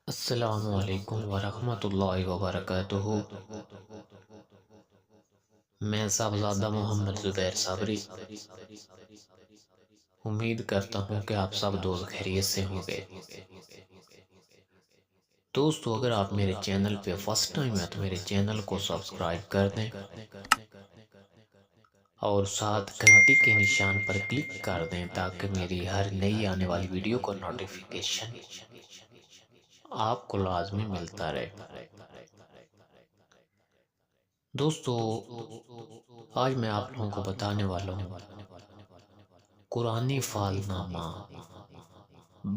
السلام علیکم ورحمۃ اللہ وبرکاتہ۔ میں صاحبزادہ محمد زبیر صابری امید کرتا ہوں کہ آپ سب دوست خیریت سے ہوں گے۔ دوستو، اگر آپ میرے چینل پہ فرسٹ ٹائم ہے تو میرے چینل کو سبسکرائب کر دیں اور ساتھ گھنٹی کے نشان پر کلک کر دیں تاکہ میری ہر نئی آنے والی ویڈیو کو نوٹیفیکیشن آپ کو لازمی ملتا رہے۔ دوستو، آج میں آپ لوگوں کو بتانے والا ہوں قرآنی فال نامہ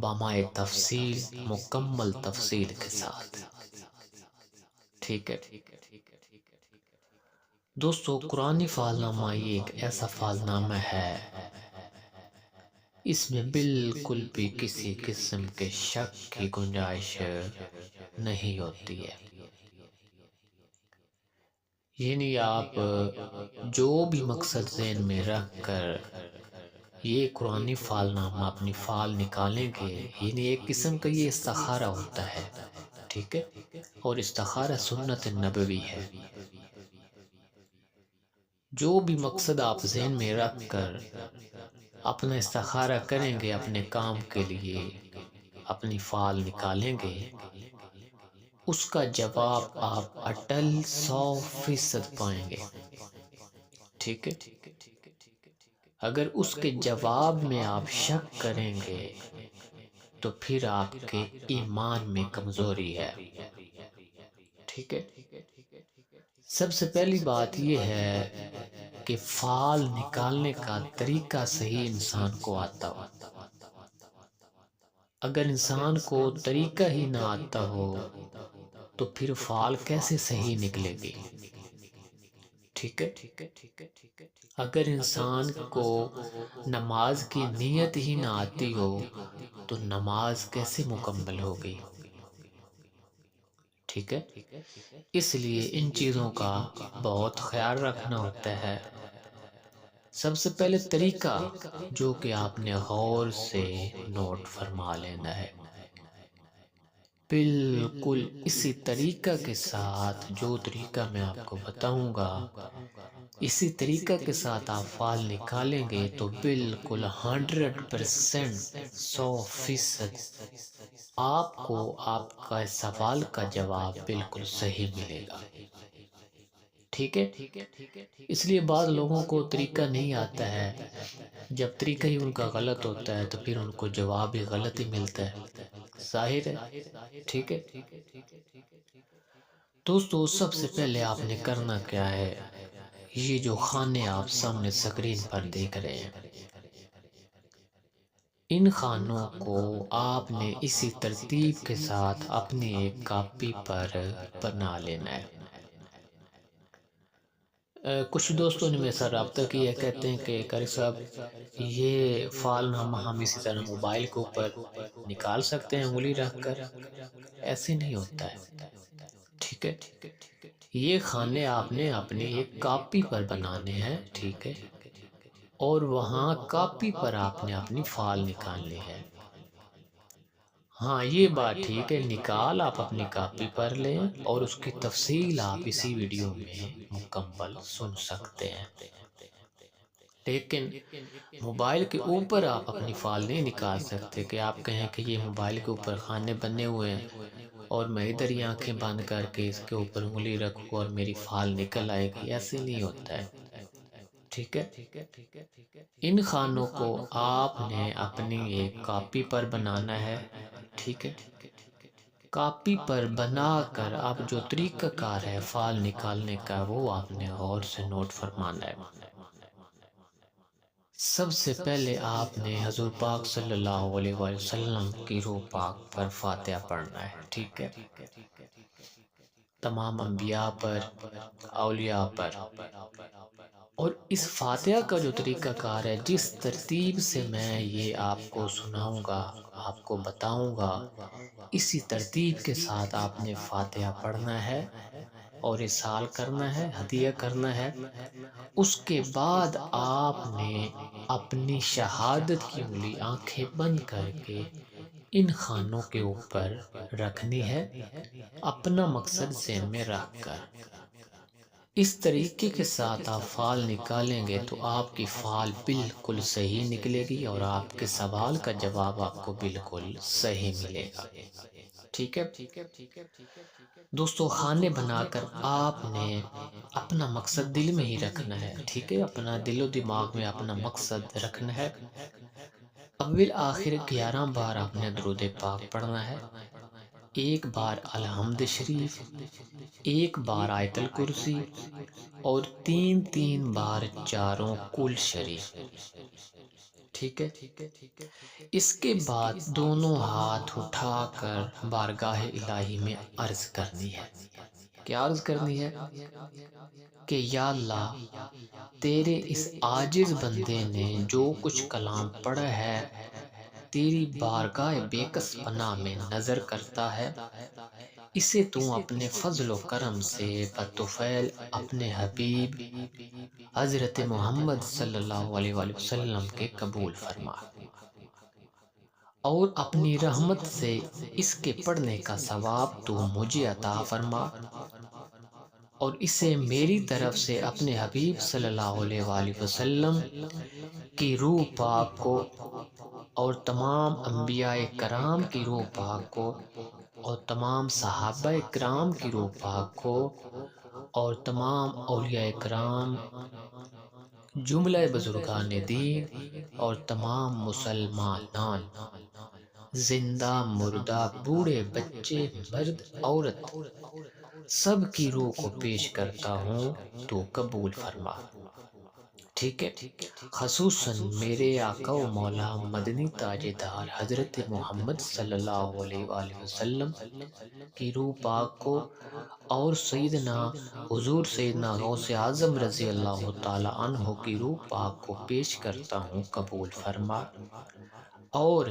بمائے تفصیل، مکمل تفصیل کے ساتھ۔ ٹھیک ہے دوستو، قرآنی فال نامہ یہ ایک ایسا فال نامہ ہے، اس میں بالکل بھی کسی قسم کے شک کی گنجائش نہیں ہوتی ہے۔ یعنی آپ جو بھی مقصد ذہن میں رکھ کر یہ قرآنی فال نامہ اپنی فال نکالیں گے، یعنی ایک قسم کا یہ استخارہ ہوتا ہے، ٹھیک ہے، اور استخارہ سنت نبوی ہے۔ جو بھی مقصد آپ ذہن میں رکھ کر اپنا استخارہ کریں گے، اپنے کام کے لیے اپنی فال نکالیں گے، اس کا جواب آپ اٹل 100% پائیں گے، ٹھیک ہے۔ اگر اس کے جواب میں آپ شک کریں گے تو پھر آپ کے ایمان میں کمزوری ہے، ٹھیک ہے۔ سب سے پہلی بات یہ ہے کہ فال نکالنے کا طریقہ صحیح انسان کو آتا ہو۔ اگر انسان کو طریقہ ہی نہ آتا ہو تو پھر فال کیسے صحیح نکلے گی، ٹھیک ہے۔ اگر انسان کو نماز کی نیت ہی نہ آتی ہو تو نماز کیسے مکمل ہوگی، ٹھیک ہے۔ اس لیے ان چیزوں کا بہت خیال رکھنا ہوتا ہے۔ سب سے پہلے طریقہ جو کہ آپ نے غور سے نوٹ فرما لینا ہے، بالکل اسی طریقہ کے ساتھ جو طریقہ میں آپ کو بتاؤں گا، اسی طریقہ کے ساتھ آپ فال نکالیں گے تو بالکل 100%، 100% آپ کو آپ کا سوال کا جواب بالکل صحیح ملے گا، ٹھیک ہے۔ اس لیے بعض لوگوں کو طریقہ نہیں آتا ہے، جب طریقہ ہی ان کا غلط ہوتا ہے تو پھر ان کو جواب بھی غلط ہی ملتا ہے، ظاہر ہے، ٹھیک ہے۔ دوستو، سب سے پہلے آپ نے کرنا کیا ہے، یہ جو خانے آپ سامنے سکرین پر دیکھ رہے ہیں، ان خانوں کو آپ نے اسی ترتیب کے ساتھ اپنی ایک کاپی پر بنا لینا ہے۔ کچھ دوستوں نے میرے ساتھ رابطہ کیا، کہتے ہیں کہ قاری صاحب یہ فال نامہ ہم اسی طرح موبائل کے اوپر نکال سکتے ہیں انگلی رکھ کر؟ ایسے نہیں ہوتا ہے، ٹھیک ہے۔ یہ خانے آپ نے اپنی ایک کاپی پر بنانے ہیں، ٹھیک ہے، اور وہاں کاپی پر آپ نے اپنی فال نکالنی ہے۔ ہاں، یہ بات ٹھیک ہے، نکال آپ اپنی کاپی پر لیں اور اس کی تفصیل آپ اسی ویڈیو میں مکمل سن سکتے ہیں، لیکن موبائل کے اوپر آپ اپنی فال نہیں نکال سکتے کہ آپ کہیں کہ یہ موبائل کے اوپر خانے بنے ہوئے ہیں اور میں ادھر ہی آنکھیں بند کر کے اس کے اوپر انگلی رکھوں اور میری فال نکل آئے گی، ایسے نہیں ہوتا ہے، ٹھیک ہے۔ ان خانوں کو آپ نے اپنی ایک کاپی پر بنانا ہے، ٹھیک ہے۔ کاپی پر بنا کر اب جو طریقہ کار ہے فال نکالنے کا وہ آپ نے غور سے نوٹ فرمانا ہے۔ سب سے پہلے آپ نے حضور پاک صلی اللہ علیہ وسلم کی روح پاک پر فاتحہ پڑھنا ہے، ٹھیک ہے۔ تمام انبیاء پر، اولیاء پر، اور اس فاتحہ کا جو طریقہ کار ہے، جس ترتیب سے میں یہ آپ کو سناؤں گا، آپ کو بتاؤں گا، اسی ترتیب کے ساتھ آپ نے فاتحہ پڑھنا ہے اور ارسال کرنا ہے، ہدیہ کرنا ہے۔ اس کے بعد آپ نے اپنی شہادت کی انگلی آنکھیں بند کر کے ان خانوں کے اوپر رکھنی ہے، اپنا مقصد ذہن میں رکھ کر۔ اس طریقے کے ساتھ آپ فعل نکالیں گے تو آپ کی فعل بالکل صحیح نکلے گی اور آپ کے سوال کا جواب آپ کو بالکل صحیح ملے گا۔ ٹھیک ہے دوستو، خانے بنا کر آپ نے اپنا مقصد دل میں ہی رکھنا ہے۔ ٹھیک ہے، اپنا دل و دماغ میں اپنا مقصد رکھنا ہے۔ اول آخر 11 بار آپ نے درود پاک پڑھنا ہے، 1 بار الحمد شریف، 1 بار آیت الکرسی اور 3 بار چاروں کل شریف۔ ٹھیک ہے، اس کے بعد دونوں ہاتھ اٹھا کر بارگاہ الہی میں عرض کرنی ہے۔ کیا عرض کرنی ہے؟ کہ یا اللہ، تیرے اس عاجز بندے نے جو کچھ کلام پڑھا ہے تیری بارگاہ بے کس پناہ میں نظر کرتا ہے، اسے تو اپنے فضل و کرم سے بطفیل اپنے حبیب حضرت محمد صلی اللہ علیہ وآلہ وسلم کے قبول فرما، اور اپنی رحمت سے اس کے پڑھنے کا ثواب تو مجھے عطا فرما، اور اسے میری طرف سے اپنے حبیب صلی اللہ علیہ وآلہ وسلم کی روح پاک کو اور تمام انبیاء کرام کی روح پاک کو اور تمام صحابہ کرام کی روح پاک کو اور تمام اولیاء کرام، جملہ بزرگان دین اور تمام مسلمانان، زندہ مردہ، بوڑھے بچے، مرد عورت، سب کی روح کو پیش کرتا ہوں، تو قبول فرما۔ ٹھیک ہے، خصوصاً میرے آقا و مولا مدنی تاجدار حضرت محمد صلی اللہ علیہ وآلہ وسلم کی روح پاک کو اور سیدنا حضور سیدنا غوث اعظم رضی اللہ تعالی عنہ کی روح پاک کو پیش کرتا ہوں، قبول فرما، اور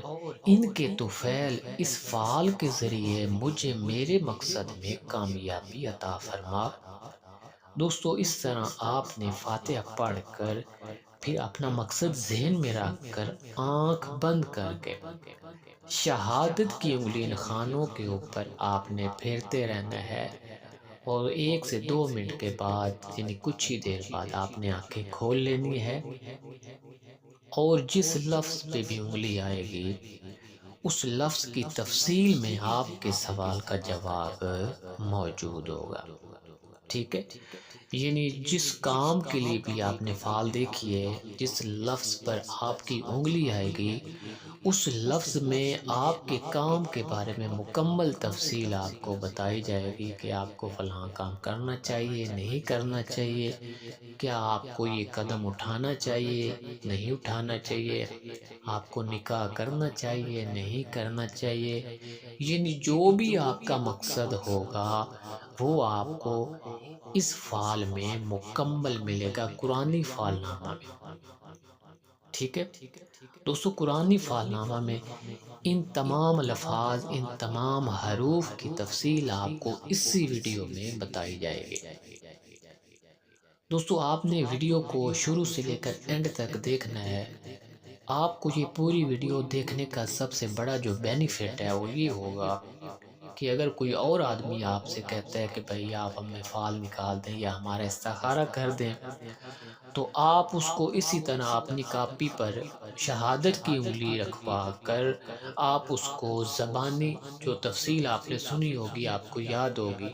ان کے طفیل اس فعال کے ذریعے مجھے میرے مقصد میں کامیابی عطا فرما۔ دوستو، اس طرح آپ نے فاتحہ پڑھ کر پھر اپنا مقصد ذہن میں رکھ کر آنکھ بند کر کے شہادت کی انگلی ان خانوں کے اوپر آپ نے پھیرتے رہنا ہے، اور 1 سے 2 منٹ کے بعد یعنی کچھ ہی دیر بعد آپ نے آنکھیں کھول لینی ہے، اور جس لفظ پہ بھی انگلی آئے گی اس لفظ کی تفصیل میں آپ کے سوال کا جواب موجود ہوگا۔ ٹھیک ہے، یعنی جس کام کے لیے بھی آپ نے فعال دیکھیے، جس لفظ پر آپ کی انگلی آئے گی اس لفظ میں آپ کے کام کے بارے میں مکمل تفصیل آپ کو بتائی جائے گی کہ آپ کو فلاں کام کرنا چاہیے، نہیں کرنا چاہیے، کیا آپ کو یہ قدم اٹھانا چاہیے، نہیں اٹھانا چاہیے، آپ کو نکاح کرنا چاہیے، نہیں کرنا چاہیے، یعنی جو بھی آپ کا مقصد ہوگا وہ آپ کو اس فعال میں مکمل ملے گا، قرآنی فعال نامہ میں۔ ٹھیک ہے دوستو، قرآنی فعال نامہ میں ان تمام الفاظ، ان تمام حروف کی تفصیل آپ کو اسی ویڈیو میں بتائی جائے گی۔ دوستو، آپ نے ویڈیو کو شروع سے لے کر اینڈ تک دیکھنا ہے۔ آپ کو یہ پوری ویڈیو دیکھنے کا سب سے بڑا جو بینیفٹ ہے وہ یہ ہوگا کہ اگر کوئی اور آدمی آپ سے کہتا ہے کہ بھئی آپ ہمیں فعال نکال دیں یا ہمارا استخارہ کر دیں، تو آپ اس کو اسی طرح اپنی کاپی پر شہادت کی انگلی رکھوا کر آپ اس کو زبانی جو تفصیل آپ نے سنی ہوگی، آپ کو یاد ہوگی،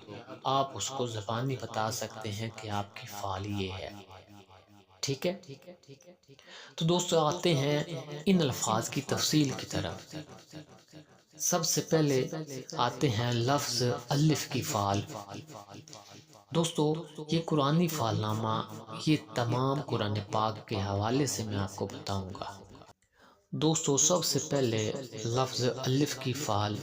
آپ اس کو زبانی بتا سکتے ہیں کہ آپ کی فعال یہ ہے۔ ٹھیک ہے، تو دوستو آتے ہیں ان الفاظ کی تفصیل کی طرف۔ سب سے پہلے آتے ہیں لفظ الف کی فعال۔ دوستو، یہ قرآنی فعال نامہ یہ تمام قرآن پاک کے حوالے سے میں آپ کو بتاؤں گا۔ دوستو، سب سے پہلے لفظ الف کی فعال،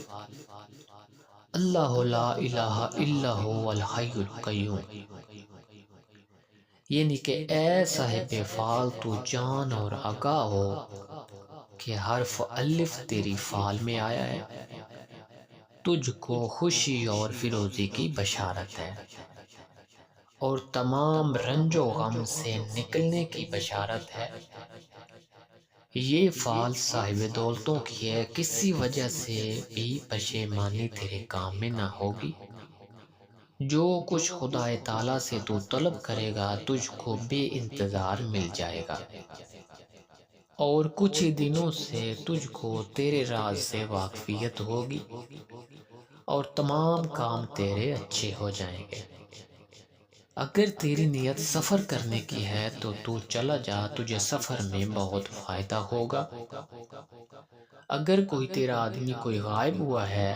اللہ لا الہ الا هو الحی القیوم، یعنی کہ اے صاحب فعال تو جان اور آگاہ ہو کہ حرف الف تیری فعال میں آیا ہے، تجھ کو خوشی اور فیروزی کی بشارت ہے، اور تمام رنج و غم سے نکلنے کی بشارت ہے، یہ فعل صاحب دولتوں کی ہے، کسی وجہ سے بھی پشیمانی تیرے کام میں نہ ہوگی۔ جو کچھ خدا تعالیٰ سے تو طلب کرے گا تجھ کو بے انتظار مل جائے گا، اور کچھ ہی دنوں سے تجھ کو تیرے راز سے واقفیت ہوگی اور تمام کام تیرے اچھے ہو جائیں گے۔ اگر تیری نیت سفر کرنے کی ہے تو چلا جا، تجھے سفر میں بہت فائدہ ہوگا۔ اگر کوئی تیرا آدمی کوئی غائب ہوا ہے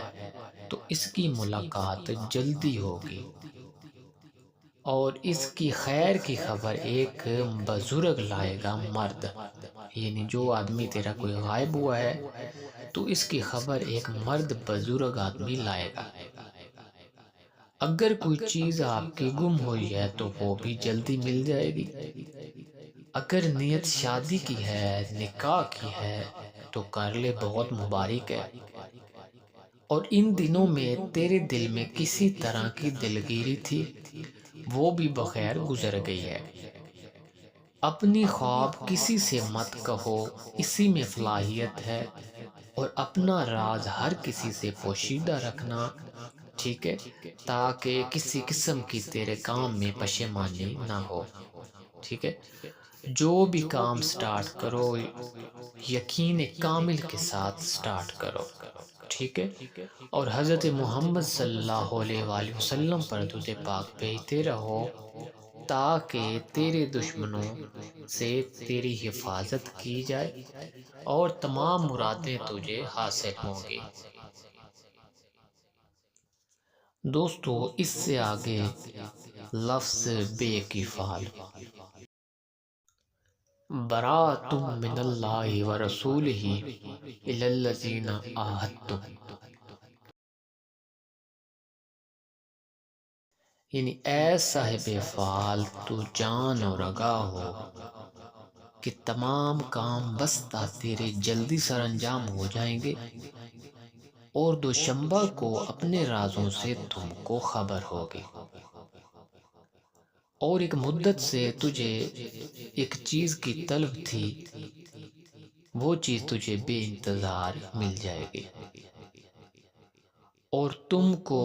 تو اس کی ملاقات جلدی ہوگی، اور اس کی خیر کی خبر ایک بزرگ لائے گا مرد۔ یعنی جو آدمی تیرا کوئی غائب ہوا ہے تو اس کی خبر ایک مرد بزرگ آدمی لائے گا۔ اگر کوئی چیز آپ کی گم ہوئی ہے تو وہ بھی جلدی مل جائے گی۔ اگر نیت شادی کی ہے، نکاح کی ہے تو کر لے، بہت مبارک ہے۔ اور ان دنوں میں تیرے دل میں کسی طرح کی دلگیری تھی، وہ بھی بخیر گزر گئی ہے۔ اپنی خواب کسی سے مت کہو، اسی میں فلاحیت ہے، اور اپنا راز ہر کسی سے پوشیدہ رکھنا، ٹھیک ہے، تاکہ کسی قسم کی تیرے کام میں پشیمانی نہ ہو، ٹھیک ہے۔ جو بھی کام سٹارٹ کرو یقین کامل کے ساتھ سٹارٹ کرو، ٹھیک ہے، اور حضرت محمد صلی اللہ علیہ وآلہ وسلم پر درود پاک بھیجتے رہو تاکہ تیرے دشمنوں سے تیری حفاظت کی جائے اور تمام مرادیں تجھے حاصل ہوں گی۔ دوستو، اس سے آگے لفظ بے کی فعل، براۃ من اللہ ورسولہ الی الذین عاہدتم، یعنی اے صاحب فعال تو جان اور آگاہ ہو کہ تمام کام بستہ تیرے جلدی سر انجام ہو جائیں گے، اور دوشنبہ کو اپنے رازوں سے تم کو خبر ہوگی، اور ایک مدت سے تجھے ایک چیز کی طلب تھی، وہ چیز تجھے بے انتظار مل جائے گی، اور تم کو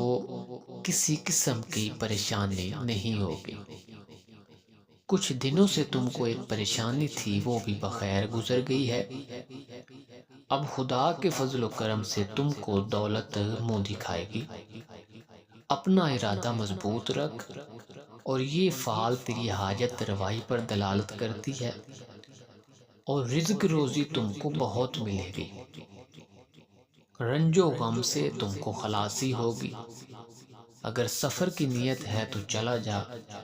کسی قسم کی پریشانی نہیں ہوگی۔ کچھ دنوں سے تم کو ایک پریشانی تھی، وہ بھی بخیر گزر گئی ہے۔ اب خدا کے فضل و کرم سے تم کو دولت منہ دکھائے گی۔ اپنا ارادہ مضبوط رکھ، اور یہ فعل تیری حاجت روائی پر دلالت کرتی ہے، اور رزق روزی تم کو بہت ملے گی۔ رنج و غم سے تم کو خلاصی ہوگی۔ اگر سفر کی نیت ہے تو چلا جا،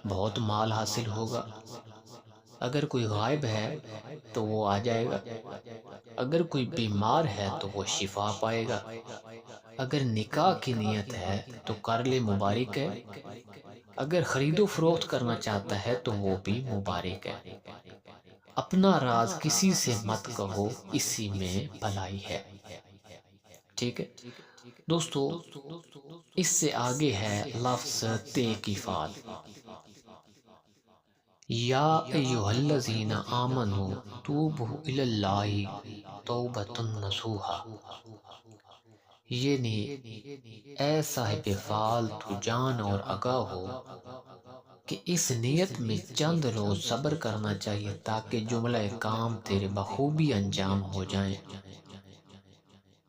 بہت مال حاصل ہوگا۔ اگر کوئی غائب ہے تو وہ آ جائے گا۔ اگر کوئی بیمار ہے تو وہ شفا پائے گا۔ اگر نکاح کی نیت ہے تو کر لے، مبارک ہے۔ اگر خرید و فروخت کرنا چاہتا ہے تو وہ بھی مبارک ہے۔ اپنا راز کسی سے مت کہو، اسی میں بھلائی ہے، ٹھیک ہے دوستو۔ اس سے آگے ہے لفظ تے کی فعل، یا ایہا الذین آمنوا توبوا الی اللہ توبۃ نصوحا، یعنی اے صاحب فعال تو جان اور آگاہ ہو کہ اس نیت میں چند روز صبر کرنا چاہیے تاکہ جملہ کام تیرے بخوبی انجام ہو جائیں،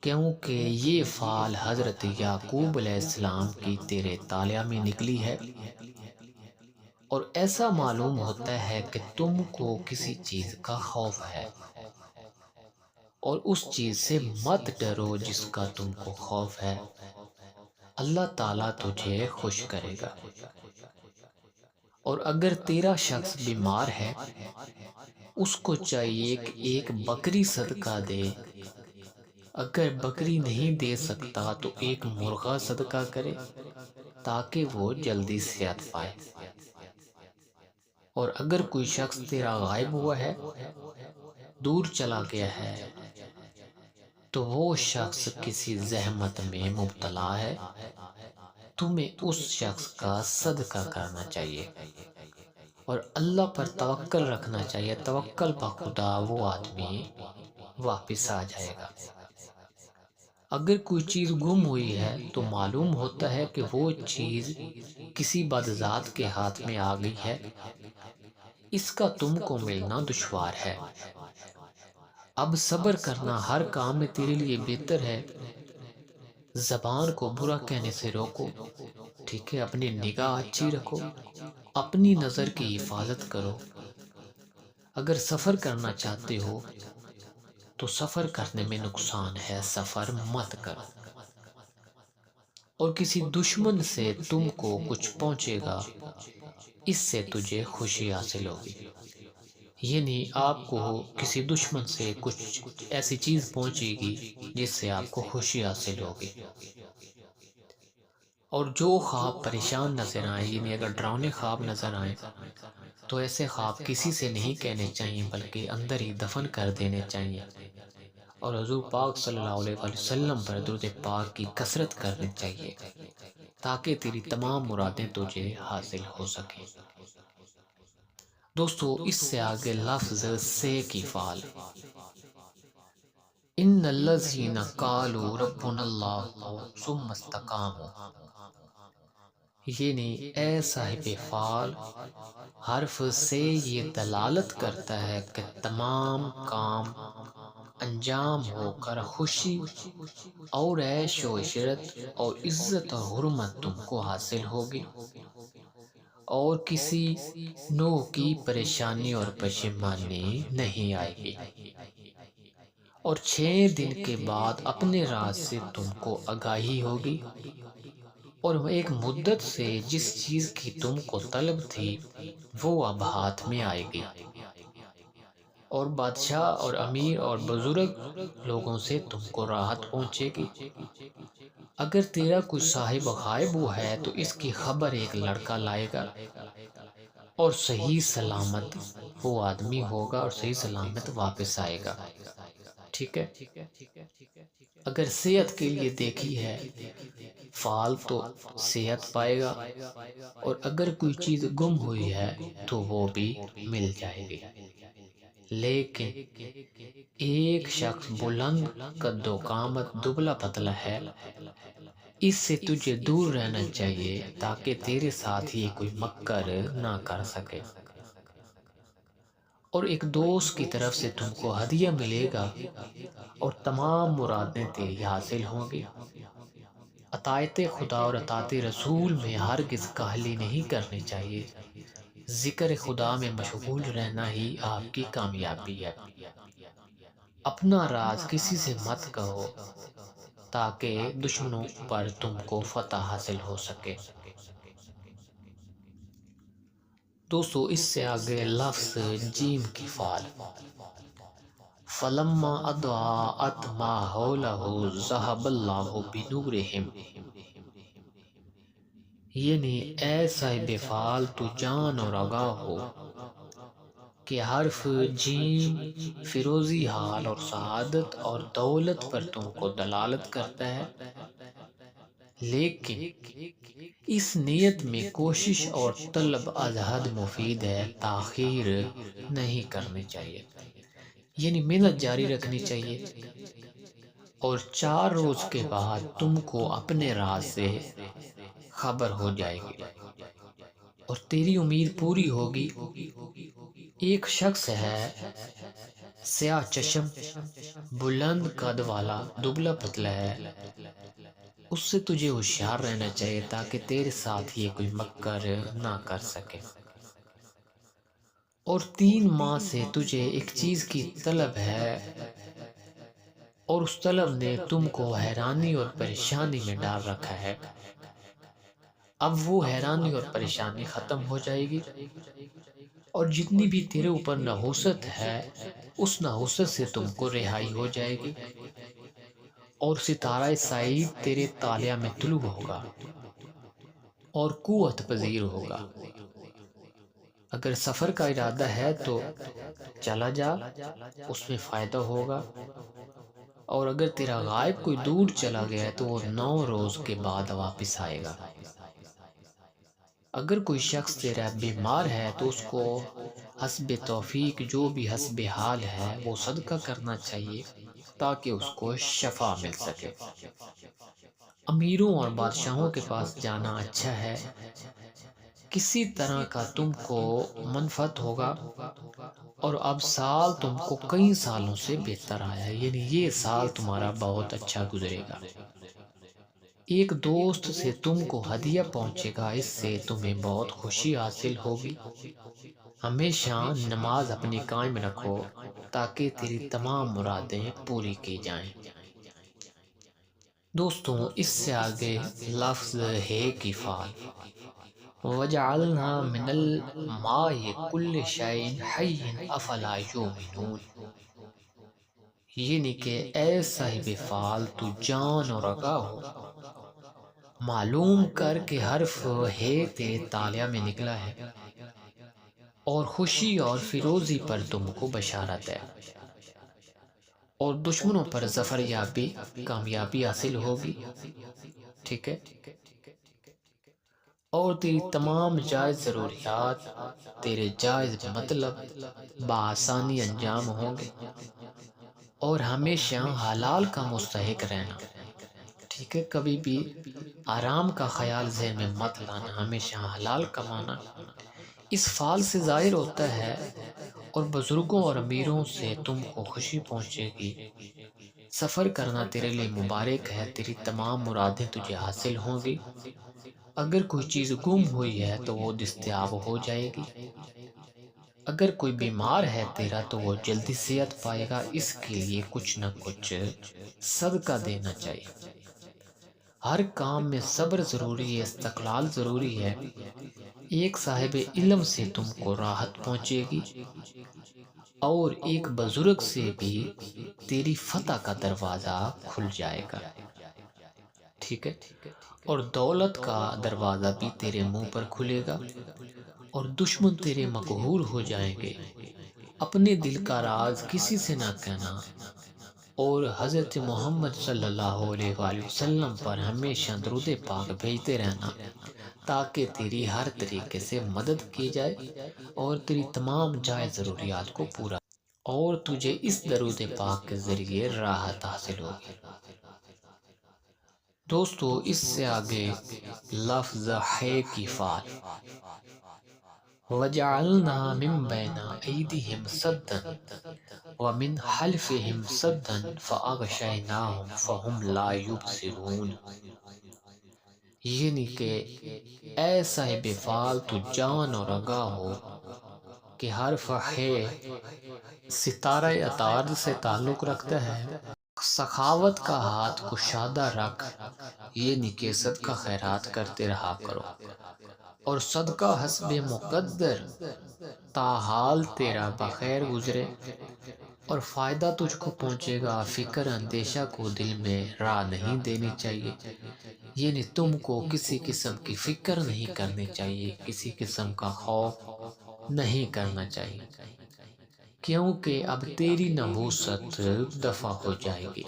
کیونکہ یہ فعل حضرت یعقوب علیہ السلام کی تیرے طالع میں نکلی ہے، اور ایسا معلوم ہوتا ہے کہ تم کو کسی چیز کا خوف ہے، اور اس چیز سے مت ڈرو جس کا تم کو خوف ہے، اللہ تعالیٰ تجھے خوش کرے گا۔ اور اگر تیرا شخص بیمار ہے، اس کو چاہیے کہ ایک بکری صدقہ دے، اگر بکری نہیں دے سکتا تو ایک مرغا صدقہ کرے تاکہ وہ جلدی صحت پائے۔ اور اگر کوئی شخص تیرا غائب ہوا ہے، دور چلا گیا ہے، تو وہ شخص کسی زحمت میں مبتلا ہے، تمہیں اس شخص کا صدقہ کرنا چاہیے، اور اللہ پر توکل رکھنا چاہیے۔ توکل بخدا وہ آدمی واپس آ جائے گا۔ اگر کوئی چیز گم ہوئی ہے تو معلوم ہوتا ہے کہ وہ چیز کسی بدذات کے ہاتھ میں آ گئی ہے، اس کا تم کو ملنا دشوار ہے۔ اب صبر کرنا ہر کام میں تیرے لیے بہتر ہے۔ زبان کو برا کہنے سے روکو، ٹھیک ہے؟ اپنی نگاہ اچھی رکھو، اپنی نظر کی حفاظت کرو۔ اگر سفر کرنا چاہتے ہو تو سفر کرنے میں نقصان ہے، سفر مت کرو۔ اور کسی دشمن سے تم کو کچھ پہنچے گا، اس سے تجھے خوشی حاصل ہوگی۔ یعنی آپ کو کسی دشمن سے کچھ ایسی چیز پہنچے گی جس سے آپ کو خوشی حاصل ہوگی۔ اور جو خواب پریشان نظر آئیں، یعنی اگر ڈراؤنے خواب نظر آئیں تو ایسے خواب کسی سے نہیں کہنے چاہیے بلکہ اندر ہی دفن کر دینے چاہیے۔ اور حضور پاک صلی اللہ علیہ وآلہ وسلم پر درود پاک کی کثرت کرنی چاہیے تاکہ تیری تمام مرادیں تجھے حاصل ہو سکیں۔ دوستو اس سے آگے لفظ سے کی فعل، ان الذین قالوا ربنا اللہ ثم استقاموا، یعنی اے صاحب فعل، حرف سے یہ دلالت کرتا ہے کہ تمام کام انجام ہو کر خوشی اور عیش و عشرت اور عزت اور حرمت تم کو حاصل ہوگی، اور کسی نوع کی پریشانی اور پشیمانی نہیں آئے گی۔ اور 6 دن کے بعد اپنے راز سے تم کو آگاہی ہوگی، اور ایک مدت سے جس چیز کی تم کو طلب تھی وہ اب ہاتھ میں آئے گی، اور بادشاہ اور امیر اور بزرگ لوگوں سے تم کو راحت پہنچے گی۔ اگر تیرا کوئی صاحب غائب ہوا ہے تو اس کی خبر ایک لڑکا لائے گا، اور صحیح سلامت وہ آدمی ہوگا اور صحیح سلامت واپس آئے گا، ٹھیک ہے؟ اگر صحت کے لیے دیکھی ہے فعال تو صحت پائے گا، اور اگر کوئی چیز گم ہوئی ہے تو وہ بھی مل جائے گی۔ لیکن ایک شخص بلند قد و قامت دبلا پتلا ہے، اس سے تجھے دور رہنا چاہیے تاکہ تیرے ساتھ یہ کوئی مکر نہ کر سکے۔ اور ایک دوست کی طرف سے تم کو ہدیہ ملے گا اور تمام مرادیں تیری حاصل ہوں گی۔ اطاعت خدا اور اطاعت رسول میں ہرگز کاہلی نہیں کرنی چاہیے۔ ذکر خدا میں مشغول رہنا ہی آپ کی کامیابی ہے۔ اپنا راز کسی سے مت کہو تاکہ دشمنوں پر تم کو فتح حاصل ہو سکے۔ دوستو اس سے آگے لفظ جیم کی فعل، فلما اضاءت ما حولہ ذہب اللہ بنورہم، یعنی اے صاحب فعل تو جان اور آگاہ ہو کہ حرف جیم فیروزی حال اور سعادت اور دولت پر تم کو دلالت کرتا ہے، لیکن اس نیت میں کوشش اور طلب از حد مفید ہے، تاخیر نہیں کرنی چاہیے، یعنی محنت جاری رکھنی چاہیے۔ اور 4 روز کے بعد تم کو اپنے راز سے خبر ہو جائے گی اور تیری امید پوری ہوگی۔ ایک شخص ہے سیاہ چشم، بلند قد والا، دبلا پتلا ہے، اس سے تجھے ہوشیار رہنا چاہیے تاکہ تیرے ساتھ یہ کوئی مکر نہ کر سکے۔ اور 3 ماہ سے تجھے ایک چیز کی طلب ہے اور اس طلب نے تم کو حیرانی اور پریشانی میں ڈال رکھا ہے، اب وہ حیرانی اور پریشانی ختم ہو جائے گی، اور جتنی بھی تیرے اوپر نحوست ہے اس نحوست سے تم کو رہائی ہو جائے گی، اور ستارہ سعید تیرے طالع میں طلوع ہوگا اور قوت پذیر ہوگا۔ اگر سفر کا ارادہ ہے تو چلا جا، اس میں فائدہ ہوگا، اور اگر تیرا غائب کوئی دور چلا گیا ہے تو وہ 9 روز کے بعد واپس آئے گا۔ اگر کوئی شخص تیرا بیمار ہے تو اس کو حسب توفیق جو بھی حسب حال ہے وہ صدقہ کرنا چاہیے تاکہ اس کو شفا مل سکے۔ امیروں اور بادشاہوں کے پاس جانا اچھا ہے، کسی طرح کا تم کو منفعت ہوگا، اور اب سال تم کو کئی سالوں سے بہتر آیا، یعنی یہ سال تمہارا بہت اچھا گزرے گا۔ ایک دوست سے تم کو ہدیہ پہنچے گا، اس سے تمہیں بہت خوشی حاصل ہوگی۔ ہمیشہ نماز اپنی قائم رکھو تاکہ تیری تمام مرادیں پوری کی جائیں۔ دوستوں اس سے آگے لفظ ہے کی فعل، وَجَعَلْنَا مِنَ الْمَاءِ كُلِّ شَيْءٍ حَيٍّ أَفَلَا يُؤْمِنُونَ، یعنی کہ اے صاحب فعل تو جان اور آگاہ ہو، معلوم کر کے حرف ہے تیرے تالیہ میں نکلا ہے، اور خوشی اور فیروزی پر تم کو بشارت ہے، اور دشمنوں پر ظفر یابی کامیابی حاصل ہوگی۔ ٹھیک ہے، اور تیری تمام جائز ضروریات تیرے جائز مطلب بآسانی انجام ہوں گے، اور ہمیشہ حلال کا مستحق رہنا۔ ٹھیک ہے، کبھی بھی آرام کا خیال ذہن میں مت لانا، ہمیشہ حلال کمانا۔ اس فعل سے ظاہر ہوتا ہے اور بزرگوں اور امیروں سے تم کو خوشی پہنچے گی۔ سفر کرنا تیرے لیے مبارک ہے، تیری تمام مرادیں تجھے حاصل ہوں گی۔ اگر کوئی چیز گم ہوئی ہے تو وہ دستیاب ہو جائے گی۔ اگر کوئی بیمار ہے تیرا تو وہ جلدی صحت پائے گا، اس کے لیے کچھ نہ کچھ صدقہ دینا چاہیے۔ ہر کام میں صبر ضروری ہے، استقلال ضروری ہے۔ ایک صاحب علم سے تم کو راحت پہنچے گی، اور ایک بزرگ سے بھی تیری فتح کا دروازہ کھل جائے گا۔ ٹھیک ہے، اور دولت کا دروازہ بھی تیرے منہ پر کھلے گا، اور دشمن تیرے مقہور ہو جائیں گے۔ اپنے دل کا راز کسی سے نہ کہنا، اور حضرت محمد صلی اللہ علیہ وآلہ وسلم پر ہمیشہ درود پاک بھیجتے رہنا تاکہ تیری ہر طریقے سے مدد کی جائے اور تیری تمام جائز ضروریات کو پورا، اور تجھے اس درود پاک کے ذریعے راحت حاصل ہوگی۔ دوستو اس سے آگے لفظ ہے کی فعل، وَجَعَلْنَا مِن بَيْنَ أَيْدِيهِمْ سَدًّا وَمِنْ خَلْفِهِمْ سَدًّا فَأَغْشَيْنَاهُمْ فَهُمْ لَا يُبْصِرُونَ، یعنی کہ اے صاحب فعل تو جان اور آگاہ ہو کہ حرف ہے ستارہ عطارد سے تعلق رکھتا ہے۔ سخاوت کا ہاتھ کشادہ رکھ، یعنی کہ صدقہ خیرات کرتے رہا کرو، اور صدقہ حسب مقدر تاحال تیرا بخیر گزرے اور فائدہ تجھ کو پہنچے گا۔ فکر اندیشہ کو دل میں راہ نہیں دینی چاہیے، یعنی تم کو کسی قسم کی فکر نہیں کرنی چاہیے، کسی قسم کا خوف نہیں کرنا چاہیے، کیونکہ اب تیری نحوست دفع ہو جائے گی،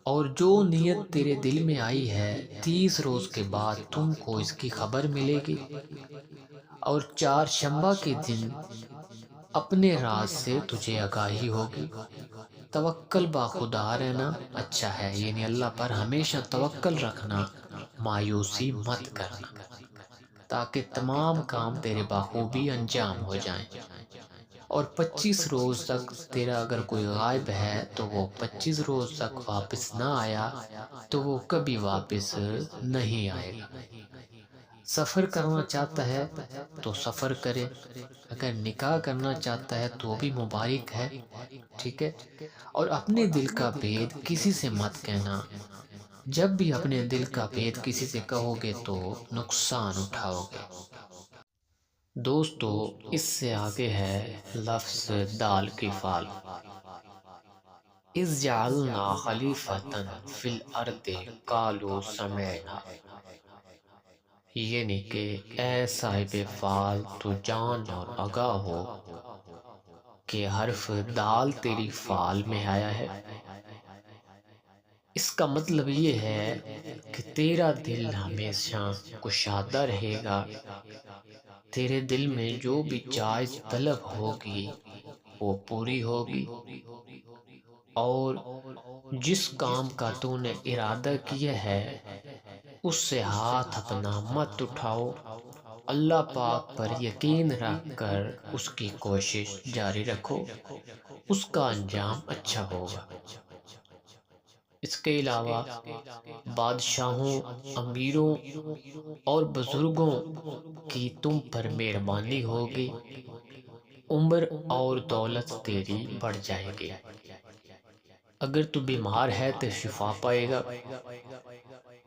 اور جو نیت تیرے دل میں آئی ہے 30 روز کے بعد تم کو اس کی خبر ملے گی، اور 4 شنبہ کے دن اپنے راز سے تجھے آگاہی ہوگی۔ توکل با خدا رہنا اچھا ہے، یعنی اللہ پر ہمیشہ توکل رکھنا، مایوسی مت کرنا، تاکہ تمام کام تیرے بخوبی انجام ہو جائیں۔ اور 25 روز تک تیرا اگر کوئی غائب ہے تو وہ 25 روز تک واپس نہ آیا تو وہ کبھی واپس نہیں آئے گا۔ سفر کرنا چاہتا ہے تو سفر کرے، اگر نکاح کرنا چاہتا ہے تو بھی مبارک ہے۔ ٹھیک ہے، اور اپنے دل کا بھید کسی سے مت کہنا، جب بھی اپنے دل کا بھید کسی سے کہو گے تو نقصان اٹھاؤ گے۔ دوستو اس سے آگے ہے لفظ دال کی فعل، اذ جعلنا خلیفۃ فی الارض قالوا سمعنا، یعنی کہ اے صاحب فعل تو جان اور آگاہ ہو کہ حرف دال تیری فعل میں آیا ہے۔ اس کا مطلب یہ ہے کہ تیرا دل ہمیشہ کشادہ رہے گا، تیرے دل میں جو بھی جائز طلب ہوگی وہ پوری ہوگی، اور جس کام کا تو نے ارادہ کیا ہے اس سے ہاتھ اپنا مت اٹھاؤ، اللہ پاک پر یقین رکھ کر اس کی کوشش جاری رکھو، اس کا انجام اچھا ہوگا۔ اس کے علاوہ بادشاہوں، امیروں اور بزرگوں کی تم پر مہربانی ہوگی، عمر اور دولت تیری بڑھ جائے گی۔ اگر تو بیمار ہے تو شفا پائے گا،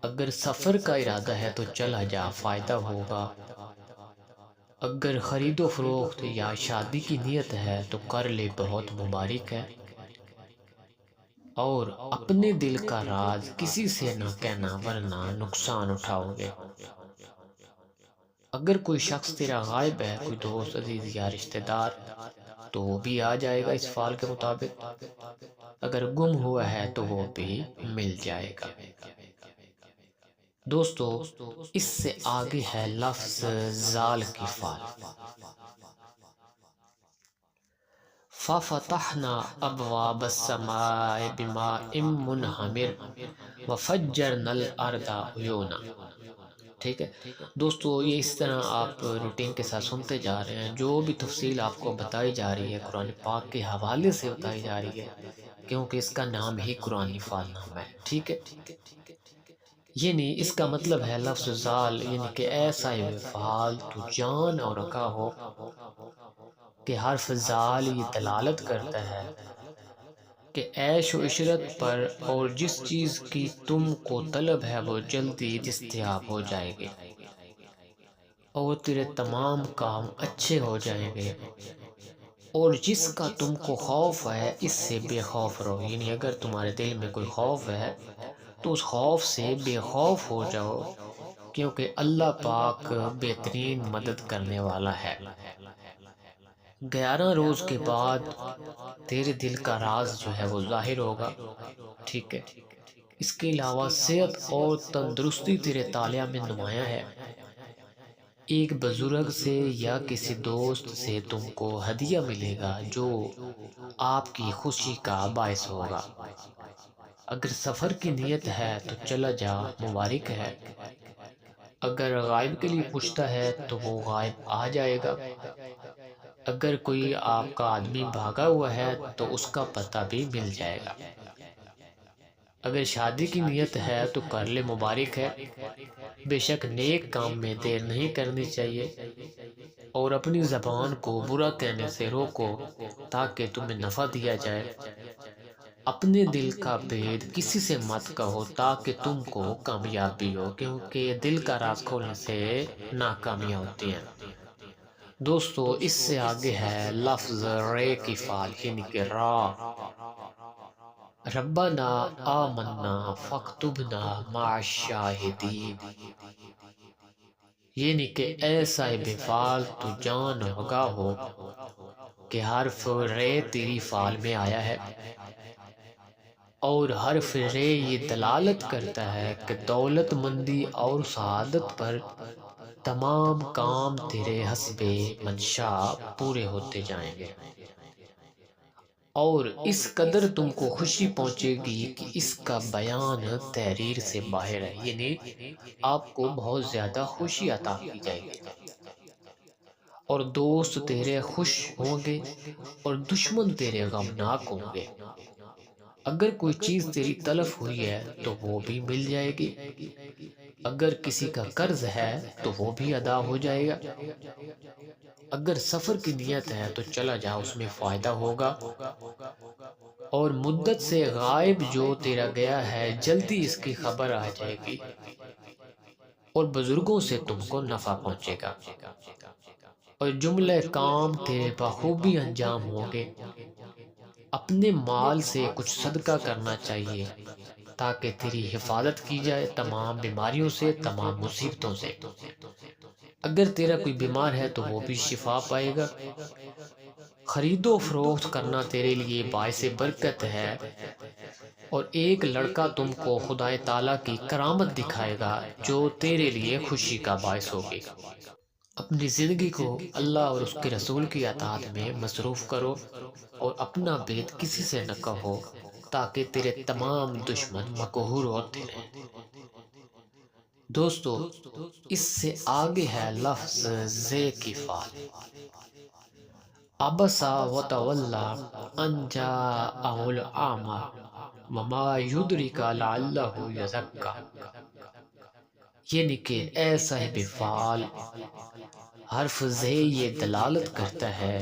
اگر سفر کا ارادہ ہے تو چلا جا، فائدہ ہوگا، اگر خرید و فروخت یا شادی کی نیت ہے تو کر لے، بہت مبارک ہے، اور اپنے دل کا راز کسی سے نہ کہنا ورنہ نقصان اٹھاؤ گے۔ اگر کوئی شخص تیرا غائب ہے، کوئی دوست عزیز یا رشتہ دار، تو وہ بھی آ جائے گا اس فعل کے مطابق، اگر گم ہوا ہے تو وہ بھی مل جائے گا۔ دوستو، اس سے آگے ہے لفظ زال کی فعل۔ فَفَتَحْنَا أَبْوَابَ السَّمَاءِ بِمَاءٍ مُنْهَمِرٍ وَفَجَّرْنَا الْأَرْضَ عُيُونًا۔ ٹھیک ہے دوستو، یہ اس طرح آپ روٹین کے ساتھ سنتے جا رہے ہیں، جو بھی تفصیل آپ کو بتائی جا رہی ہے قرآن پاک کے حوالے سے بتائی جا رہی ہے، کیونکہ اس کا نام ہی قرآن فعل نام ہے۔ ٹھیک ہے، یعنی اس کا مطلب ہے لفظ زال، یعنی کہ ایسا فعال تو جان اور رکھا ہو، کہ حرف زال یہ دلالت کرتا ہے کہ عیش و عشرت پر، اور جس چیز کی تم کو طلب ہے وہ جلدی دستیاب ہو جائے گی، اور تیرے تمام کام اچھے ہو جائیں گے، اور جس کا تم کو خوف ہے اس سے بے خوف رہو، یعنی اگر تمہارے دل میں کوئی خوف ہے تو اس خوف سے بے خوف ہو جاؤ، کیونکہ اللہ پاک بہترین مدد کرنے والا ہے۔ 11 روز کے بعد تیرے دل کا راز جو ہے وہ ظاہر ہوگا۔ ٹھیک ہے، اس کے علاوہ صحت اور تندرستی تیرے طالع میں نمایاں ہے۔ ایک بزرگ سے یا کسی دوست سے تم کو ہدیہ ملے گا جو آپ کی خوشی کا باعث ہوگا۔ اگر سفر کی نیت ہے تو چلا جا، مبارک ہے، اگر غائب کے لیے پوچھتا ہے تو وہ غائب آ جائے گا، اگر کوئی آپ کا آدمی بھاگا ہوا ہے تو اس کا پتہ بھی مل جائے گا، اگر شادی کی نیت ہے تو کر لے، مبارک ہے، بے شک نیک کام میں دیر نہیں کرنی چاہیے، اور اپنی زبان کو برا کہنے سے روکو تاکہ تمہیں نفع دیا جائے، اپنے دل کا بید کسی سے مت کہو تاکہ تم کو کامیابی ہو، کیونکہ دل کا راز کھولنے سے ناکامیاں ہوتی ہیں۔ دوستو، اس سے آگے ہے لفظ رے کی فعل، یعنی کہ را۔ ربنا آمنا فاکتبنا مع الشاہدین، یعنی کہ اے صاحب فعل تو جان و آگاہ ہو کہ حرف رے تیری فعل میں آیا ہے، اور حرف رے یہ دلالت کرتا ہے کہ دولت مندی اور سعادت پر تمام کام تیرے حسب منشا پورے ہوتے جائیں گے، اور اس قدر تم کو خوشی پہنچے گی کہ اس کا بیان تحریر سے باہر ہے، یعنی آپ کو بہت زیادہ خوشی عطا کی جائے گی، اور دوست تیرے خوش ہوں گے اور دشمن تیرے غمناک ہوں گے، اگر کوئی چیز تیری طلب ہوئی ہے تو وہ بھی مل جائے گی، اگر کسی کا قرض ہے تو وہ بھی ادا ہو جائے گا، اگر سفر کی نیت ہے تو چلا جا، اس میں فائدہ ہوگا، اور مدت سے غائب جو تیرا گیا ہے جلدی اس کی خبر آ جائے گی، اور بزرگوں سے تم کو نفع پہنچے گا، اور جملہ کام تیرے بخوبی انجام ہوں گے۔ اپنے مال سے کچھ صدقہ کرنا چاہیے تاکہ تیری حفاظت کی جائے تمام بیماریوں سے، تمام مصیبتوں سے، اگر تیرا کوئی بیمار ہے تو وہ بھی شفا پائے گا، خرید و فروخت کرنا تیرے لیے باعث برکت ہے، اور ایک لڑکا تم کو خدا تعالیٰ کی کرامت دکھائے گا جو تیرے لیے خوشی کا باعث ہوگی۔ اپنی زندگی کو اللہ اور اس کے رسول کی اطاعت میں مصروف کرو اور اپنا بید کسی سے نہ کہو تاکہ تیرے تمام دشمن مقہور ہوتے رہیں۔ دوستو، اس سے آگے ہے لفظ زے کی فعل۔ ابسا وتولا ان جاءہ الاعمی وما یدرک لعلہ یزکا، یعنی کہ اے صاحب فعال، حرف زے یہ دلالت کرتا ہے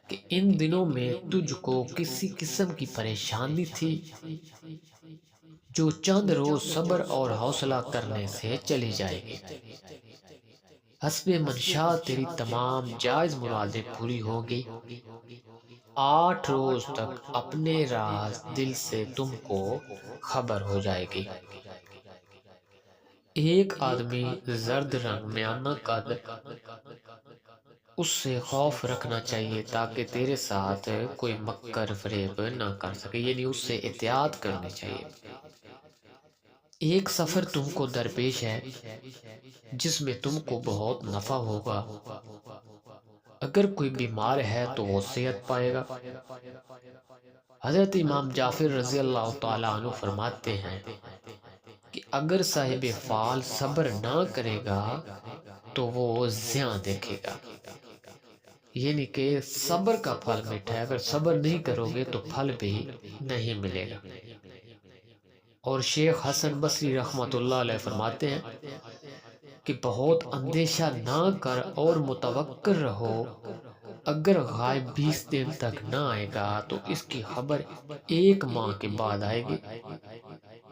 کہ ان دنوں میں تجھ کو کسی قسم کی پریشانی تھی جو چند روز صبر اور حوصلہ کرنے سے چلی جائے گی۔ حسب منشا تیری تمام جائز مرادیں پوری ہوگی۔ 8 روز تک اپنے راز دل سے تم کو خبر ہو جائے گی۔ ایک آدمی زرد رنگ میانہ قد، اس سے خوف رکھنا چاہیے تاکہ تیرے ساتھ کوئی مکر فریب نہ کر سکے، یعنی اس سے احتیاط کرنی چاہیے۔ ایک سفر تم کو درپیش ہے جس میں تم کو بہت نفع ہوگا۔ اگر کوئی بیمار ہے تو وہ صحت پائے گا۔ حضرت امام جعفر رضی اللہ تعالیٰ عنہ فرماتے ہیں کہ اگر صاحب فعال صبر نہ کرے گا تو وہ زیاں دیکھے گا، یعنی کہ صبر کا پھل میٹھا ہے، اگر صبر نہیں کرو گے تو پھل بھی نہیں ملے گا۔ اور شیخ حسن بصری رحمۃ اللہ علیہ فرماتے ہیں کہ بہت اندیشہ نہ کر اور متوکل رہو، اگر غائب 20 دن تک نہ آئے گا تو اس کی خبر 1 ماہ کے بعد آئے گی۔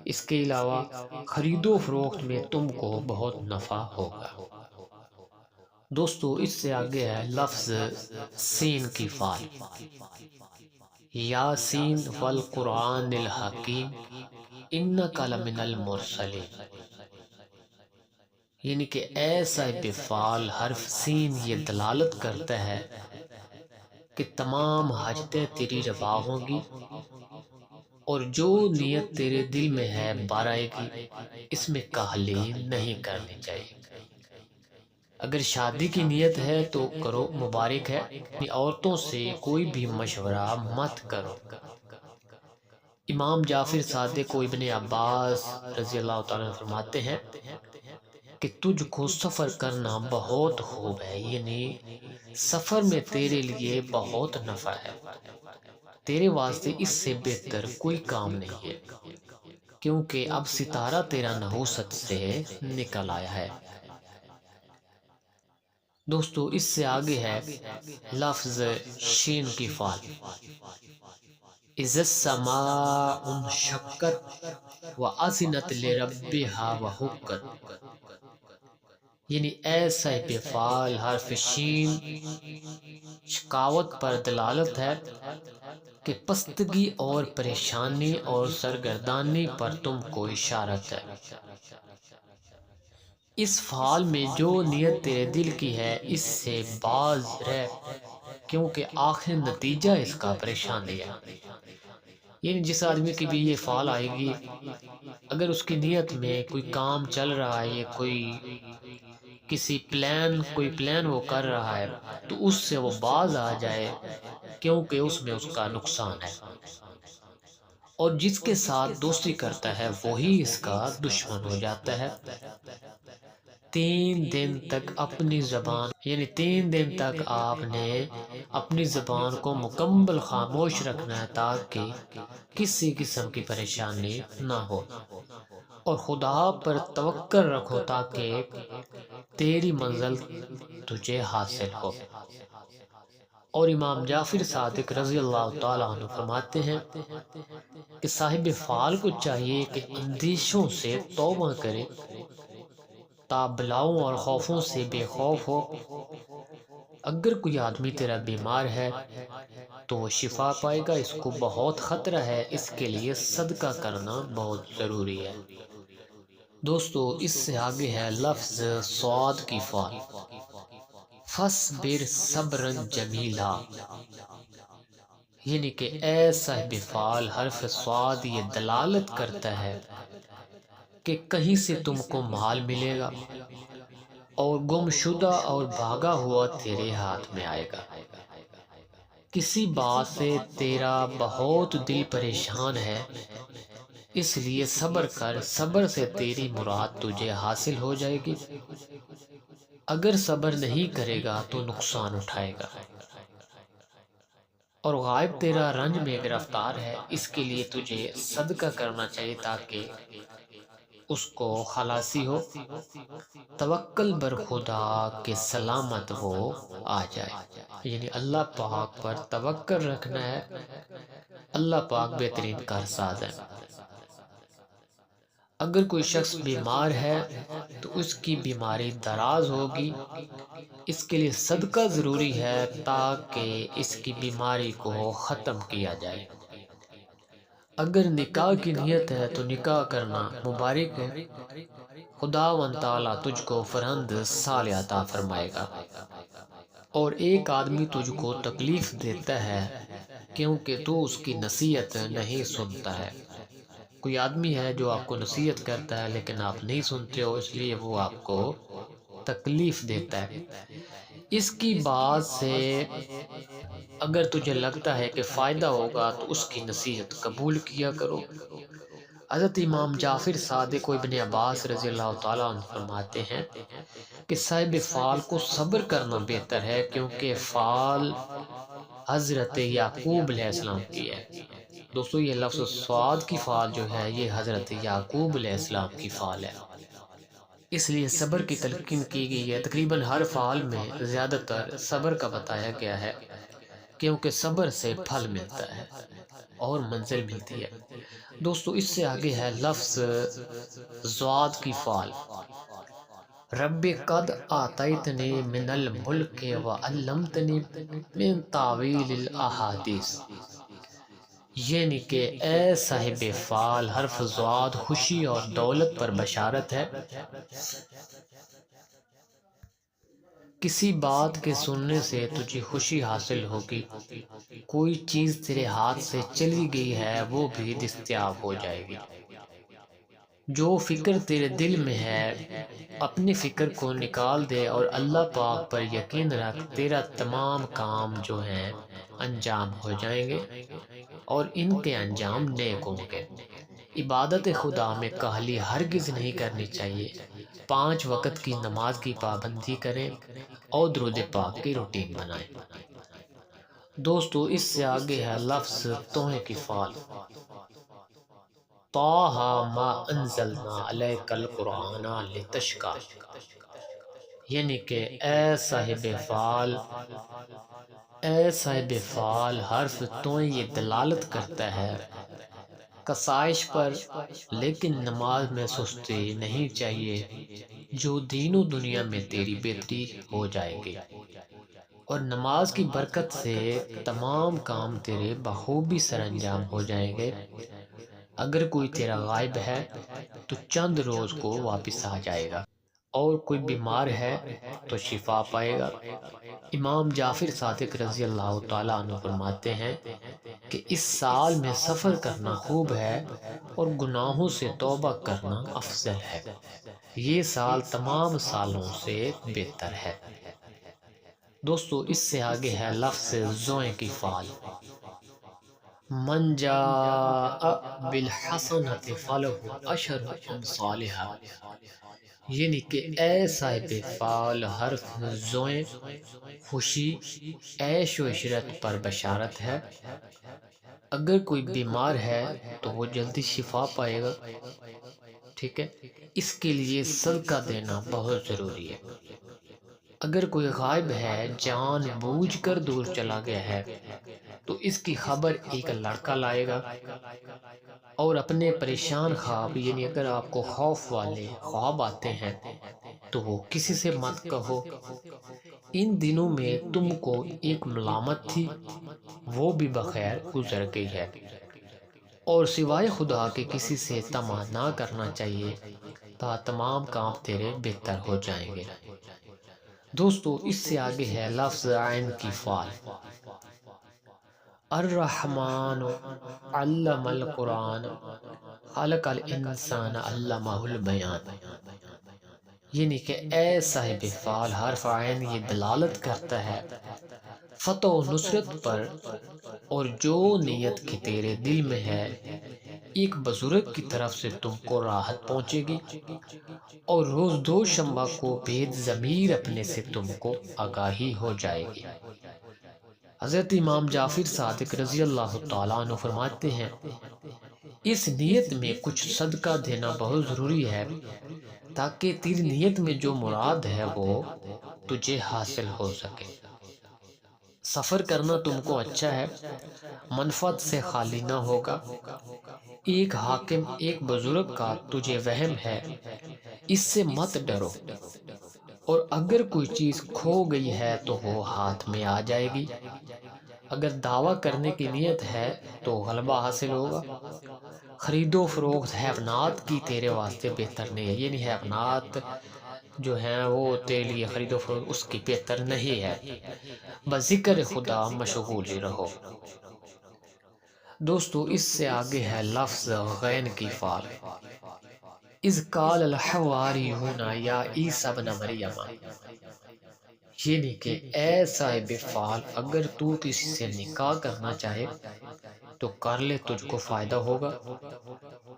اس کے علاوہ خرید و فروخت میں تم کو بہت نفع ہوگا۔ دوستو، اس سے آگے ہے لفظ سین کی فعل۔ یاسین والقرآن الحکیم انک لمن المرسلین، یعنی کہ اے صاحب فعال، حرف سین یہ دلالت کرتا ہے کہ تمام حاجتیں تیری روا ہوں گی اور جو نیت تیرے دل میں ہے بار آئے گی، اس میں کاہلی نہیں کرنی چاہیے۔ اگر شادی کی نیت ہے تو کرو، مبارک ہے۔ عورتوں سے کوئی بھی مشورہ مت کرو۔ امام جعفر صادق و ابن عباس رضی اللہ تعالیٰ عنہ فرماتے ہیں کہ تجھ کو سفر کرنا بہت خوب ہے، یعنی سفر میں تیرے لیے بہت نفع ہے، تیرے واسطے اس سے بہتر کوئی کام نہیں ہے، کیونکہ اب ستارہ تیرا نحوست سے نکل آیا ہے۔ دوستو، اس سے آگے ہے لفظ شین کی فعل۔ اذا السماء انشقت واذنت لربها وحقت، یعنی اے صاحب فعال، حرف شین شقاوت پر دلالت ہے کہ پستگی اور پریشانی اور سرگردانی پر تم کو اشارت ہے۔ اس فعال میں جو نیت تیرے دل کی ہے اس سے باز رہ، کیونکہ آخر نتیجہ اس کا پریشانی ہے۔ یعنی جس آدمی کی بھی یہ فعال آئے گی، اگر اس کی نیت میں کوئی کام چل رہا ہے، کوئی پلان وہ کر رہا ہے، تو اس سے وہ باز آ جائے، کیونکہ اس میں اس کا نقصان ہے۔ اور جس کے ساتھ دوستی کرتا ہے وہی اس کا دشمن ہو جاتا ہے۔ 3 دن تک اپنی زبان، یعنی 3 دن تک آپ نے اپنی زبان کو مکمل خاموش رکھنا ہے تاکہ کسی قسم کی پریشانی نہ ہو، اور خدا پر توکل رکھو تاکہ تیری منزل تجھے حاصل ہو۔ اور امام جعفر صادق رضی اللہ تعالیٰ عنہ فرماتے ہیں کہ صاحب فعال کو چاہیے کہ اندیشوں سے توبہ کرے تا بلاؤں اور خوفوں سے بے خوف ہو۔ اگر کوئی آدمی تیرا بیمار ہے تو وہ شفا پائے گا، اس کو بہت خطرہ ہے، اس کے لیے صدقہ کرنا بہت ضروری ہے۔ دوستو، اس سے آگے ہے لفظ صاد کی فعل۔ فَاصْبِرْ صَبْرًا جَمِيلًا، یعنی کہ اے صاحب فعال، حرف صاد یہ دلالت کرتا ہے کہ کہیں سے تم کو مال ملے گا اور گمشدہ اور بھاگا ہوا تیرے ہاتھ میں آئے گا۔ کسی بات سے تیرا بہت دل پریشان ہے، اس لیے صبر کر، صبر سے تیری مراد تجھے حاصل ہو جائے گی۔ اگر صبر نہیں کرے گا تو نقصان اٹھائے گا، اور غائب تیرا رنج میں گرفتار ہے، اس کے لیے تجھے صدقہ کرنا چاہیے تاکہ اس کو خلاصی ہو۔ توکل بر خدا کے سلامت وہ آ جائے، یعنی اللہ پاک پر توکل رکھنا ہے۔ اللہ پاک بہترین کارساز ہے۔ اگر کوئی شخص بیمار ہے تو اس کی بیماری دراز ہوگی، اس کے لیے صدقہ ضروری ہے تاکہ اس کی بیماری کو ختم کیا جائے۔ اگر نکاح کی نیت ہے تو نکاح کرنا مبارک ہے، خداوند تعالیٰ تجھ کو فرزند صالح عطا فرمائے گا۔ اور ایک آدمی تجھ کو تکلیف دیتا ہے کیونکہ تو اس کی نصیحت نہیں سنتا ہے۔ کوئی آدمی ہے جو آپ کو نصیحت کرتا ہے لیکن آپ نہیں سنتے ہو، اس لیے وہ آپ کو تکلیف دیتا ہے۔ اس کی بات سے اگر تجھے لگتا ہے کہ فائدہ ہوگا تو اس کی نصیحت قبول کیا کرو۔ حضرت امام جعفر صادق و ابن عباس رضی اللہ تعالیٰ عنہ فرماتے ہیں کہ صاحب فال کو صبر کرنا بہتر ہے، کیونکہ فال حضرت یعقوب علیہ السلام کی ہے۔ دوستو یہ لفظ سعاد کی فال جو ہے یہ حضرت یعقوب علیہ السلام کی فال ہے، اس لیے صبر کی تلقین کی گئی ہے۔ تقریباً ہر فعال میں زیادہ تر صبر کا بتایا گیا ہے، کیونکہ صبر سے پھل ملتا ہے اور منزل ملتی ہے۔ دوستو اس سے آگے ہے لفظ ضاد کی فعال، رب قد آتیتنی من الملک وعلمتنی من تعویل الاحادیث، یعنی کہ اے صاحب فال، حرف ضاد خوشی اور دولت پر بشارت ہے۔ کسی بات کے سننے سے تجھے خوشی حاصل ہوگی، کوئی چیز تیرے ہاتھ سے چلی گئی ہے وہ بھی دستیاب ہو جائے گی۔ جو فکر تیرے دل میں ہے اپنی فکر کو نکال دے اور اللہ پاک پر یقین رکھ، تیرا تمام کام جو ہیں انجام ہو جائیں گے اور ان کے انجام نیک ہوں گے۔ عبادت خدا میں کاہلی ہرگز نہیں کرنی چاہیے۔ 5 وقت کی نماز کی پابندی کریں اور درود پاک کی روٹین بنائیں۔ دوستو اس سے آگے ہے لفظ توحے کی فعال، طٰہ ما انزلنا علیک القرآن لتشقیٰ، یعنی کہ اے صاحب فعال، اے صاحب فعال، حرف توئے یہ دلالت کرتا ہے کسائش پر، لیکن نماز میں سستی نہیں چاہیے، جو دین و دنیا میں تیری بہتری ہو جائے گی، اور نماز کی برکت سے تمام کام تیرے بخوبی سر انجام ہو جائیں گے۔ اگر کوئی تیرا غائب ہے تو چند روز کو واپس آ جائے گا، اور کوئی بیمار ہے تو شفا پائے گا۔ امام جعفر صادق رضی اللہ تعالیٰ عنہ فرماتے ہیں کہ اس سال میں سفر کرنا خوب ہے اور گناہوں سے توبہ کرنا افضل ہے، یہ سال تمام سالوں سے بہتر ہے۔ دوستو اس سے آگے ہے لفظ ضوئیں کی فعال، من جاء بالحسنۃ فلہ عشر امثالھا، یعنی کہ اے صاحب فعال، حرف ضوئیں خوشی عیش و عشرت پر بشارت ہے۔ اگر کوئی بیمار ہے تو وہ جلدی شفا پائے گا، ٹھیک ہے، اس کے لیے صدقہ دینا بہت ضروری ہے۔ اگر کوئی غائب ہے، جان بوجھ کر دور چلا گیا ہے، تو اس کی خبر ایک لڑکا لائے گا، اور اپنے پریشان خواب، یعنی اگر آپ کو خوف والے خواب آتے ہیں تو وہ کسی سے مت کہو۔ ان دنوں میں تم کو ایک ملامت تھی، وہ بھی بخیر گزر گئی ہے، اور سوائے خدا کے کسی سے طمع نہ کرنا چاہیے تا تمام کام تیرے بہتر ہو جائیں گے۔ دوستو اس سے آگے ہے لفظ عین کی فعال، الرحمن علم القرآن خلق الانسان علمہ البیان، یعنی کہ اے صاحب فعل حرف عین یہ دلالت کرتا ہے فتح و نصرت پر، اور جو نیت کی تیرے دل میں ہے ایک بزرگ کی طرف سے تم کو راحت پہنچے گی، اور روز دو شنبہ کو بید ضمیر اپنے سے تم کو آگاہی ہو جائے گی۔ حضرت امام جعفر صادق رضی اللہ تعالیٰ عنہ فرماتے ہیں اس نیت میں کچھ صدقہ دینا بہت ضروری ہے تاکہ تیری نیت میں جو مراد ہے وہ تجھے حاصل ہو سکے۔ سفر کرنا تم کو اچھا ہے، منفعت سے خالی نہ ہوگا۔ ایک حاکم ایک بزرگ کا تجھے وہم ہے، اس سے مت ڈرو، اور اگر کوئی چیز کھو گئی ہے تو وہ ہاتھ میں آ جائے گی۔ اگر دعویٰ کرنے کی نیت ہے تو غلبہ حاصل ہوگا۔ خرید و فروخت حیوانات کی تیرے واسطے بہتر نہیں ہے، یعنی حیوانات جو ہیں وہ تیرے لیے خرید و فروخت اس کی بہتر نہیں ہے۔ بذکر خدا مشغول ہی رہو۔ دوستو اس سے آگے ہے لفظ غین کی فعل۔ اذ قال الحواریون یا عیسی ابن مریم، یعنی کہ اے صاحب فعل اگر تو کسی سے نکاح کرنا چاہے تو کر لے، تجھ کو فائدہ ہوگا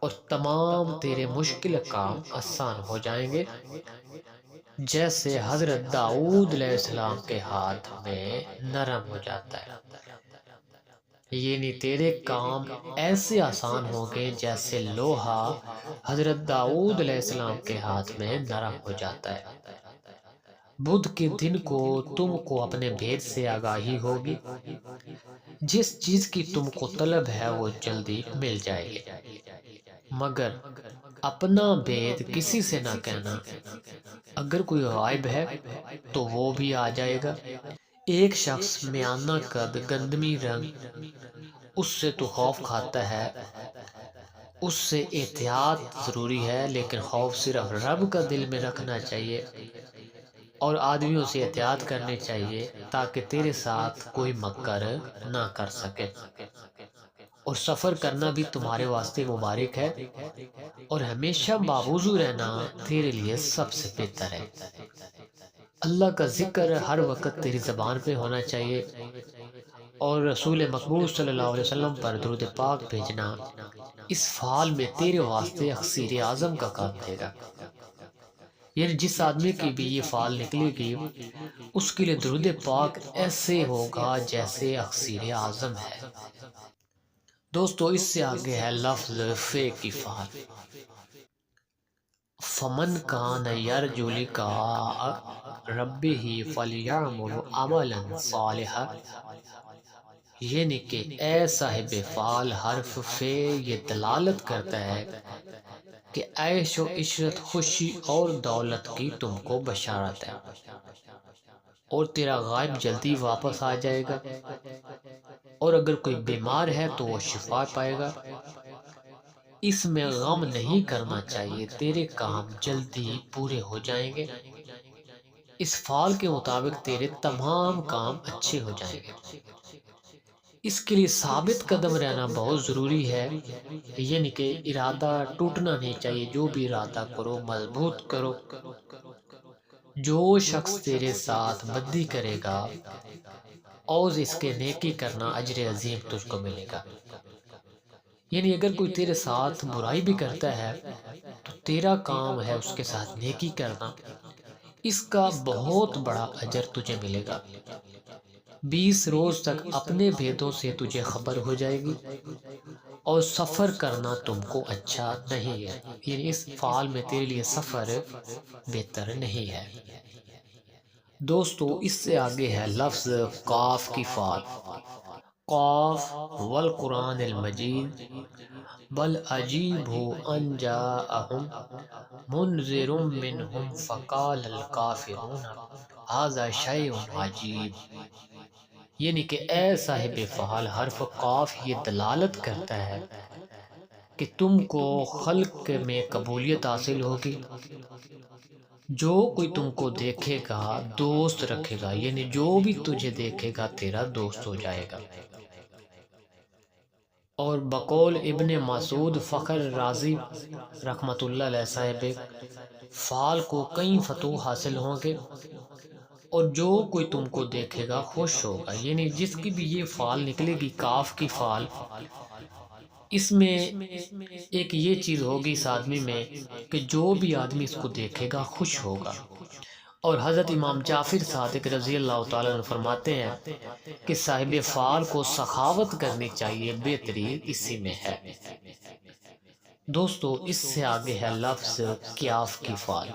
اور تمام تیرے مشکل کام آسان ہو جائیں گے، جیسے حضرت داؤد علیہ السلام کے ہاتھ میں نرم ہو جاتا ہے۔ یعنی تیرے کام ایسے آسان ہوں گے جیسے لوہا حضرت داؤد علیہ السلام کے ہاتھ میں نرم ہو جاتا ہے۔ بدھ کے دن کو تم کو اپنے بھید سے آگاہی ہوگی، جس چیز کی تم کو طلب ہے وہ جلدی مل جائے گی، مگر اپنا بھید کسی سے نہ کہنا۔ اگر کوئی غائب ہے تو وہ بھی آ جائے گا۔ ایک شخص میانہ قد گندمی رنگ، اس سے تو خوف کھاتا ہے، اس سے احتیاط ضروری ہے، لیکن خوف صرف رب کا دل میں رکھنا چاہیے اور آدمیوں سے احتیاط کرنی چاہیے تاکہ تیرے ساتھ کوئی مکر نہ کر سکے۔ اور سفر کرنا بھی تمہارے واسطے مبارک ہے، اور ہمیشہ باوضو رہنا تیرے لیے سب سے بہتر ہے۔ اللہ کا ذکر ہر وقت تیری زبان پہ ہونا چاہیے، اور رسول مقبول صلی اللہ علیہ وسلم پر درود پاک بھیجنا اس فعال میں تیرے واسطے اکسیر اعظم کا کام دے گا۔ یعنی جس آدمی کی بھی یہ فعال نکلے گی اس کے لیے درود پاک ایسے ہوگا جیسے اکسیر اعظم ہے۔ دوستو اس سے آگے ہے لفظ فے کی فعال۔ فمن کان یرجو لقاء ربہ فلیعمل عملا صالحا، یعنی کہ اے صاحب فعال حرف فے یہ دلالت کرتا ہے کہ عیش و عشرت خوشی اور دولت کی تم کو بشارت ہے، اور تیرا غائب جلدی واپس آ جائے گا، اور اگر کوئی بیمار ہے تو وہ شفا پائے گا۔ اس میں غم نہیں کرنا چاہیے، تیرے کام جلدی پورے ہو جائیں گے۔ اس فعل کے مطابق تیرے تمام کام اچھے ہو جائیں گے۔ اس کے لیے ثابت قدم رہنا بہت ضروری ہے، یعنی کہ ارادہ ٹوٹنا نہیں چاہیے، جو بھی ارادہ کرو مضبوط کرو۔ جو شخص تیرے ساتھ بدی کرے گا اور اس کے نیکی کرنا اجر عظیم تجھ کو ملے گا۔ یعنی اگر کوئی تیرے ساتھ برائی بھی کرتا ہے تو تیرا کام ہے اس کے ساتھ نیکی کرنا، اس کا بہت بڑا اجر تجھے ملے گا۔ 20 روز تک اپنے بھیدوں سے تجھے خبر ہو جائے گی، اور سفر کرنا تم کو اچھا نہیں ہے، یعنی اس فعال میں تیرے لیے سفر بہتر نہیں ہے۔ دوستو اس سے آگے ہے لفظ قاف کی فعال۔ قاف والقرآن المجید بل عجیبوا ان جاءہم منذر منہم فقال الکافرون ھذا شیء عجیب، یعنی کہ اے صاحب فعال حرف قاف یہ دلالت کرتا ہے کہ تم کو خلق میں قبولیت حاصل ہوگی۔ جو کوئی تم کو دیکھے گا دوست رکھے گا، یعنی جو بھی تجھے دیکھے گا تیرا دوست ہو جائے گا۔ اور بقول ابن مسعود فخر رازی رحمۃ اللہ علیہ صاحب فعال کو کئی فتوح حاصل ہوں گے، اور جو کوئی تم کو دیکھے گا خوش ہوگا۔ یعنی جس کی بھی یہ فعال نکلے گی، کاف کی فعال، اس میں ایک یہ چیز ہوگی اس آدمی میں کہ جو بھی آدمی اس کو دیکھے گا خوش ہوگا۔ اور حضرت امام جعفر صادق رضی اللہ تعالیٰ عنہ فرماتے ہیں کہ صاحب فعال کو سخاوت کرنی چاہیے، بہترین اسی میں ہے۔ دوستو اس سے آگے ہے لفظ کیاف کی فعال،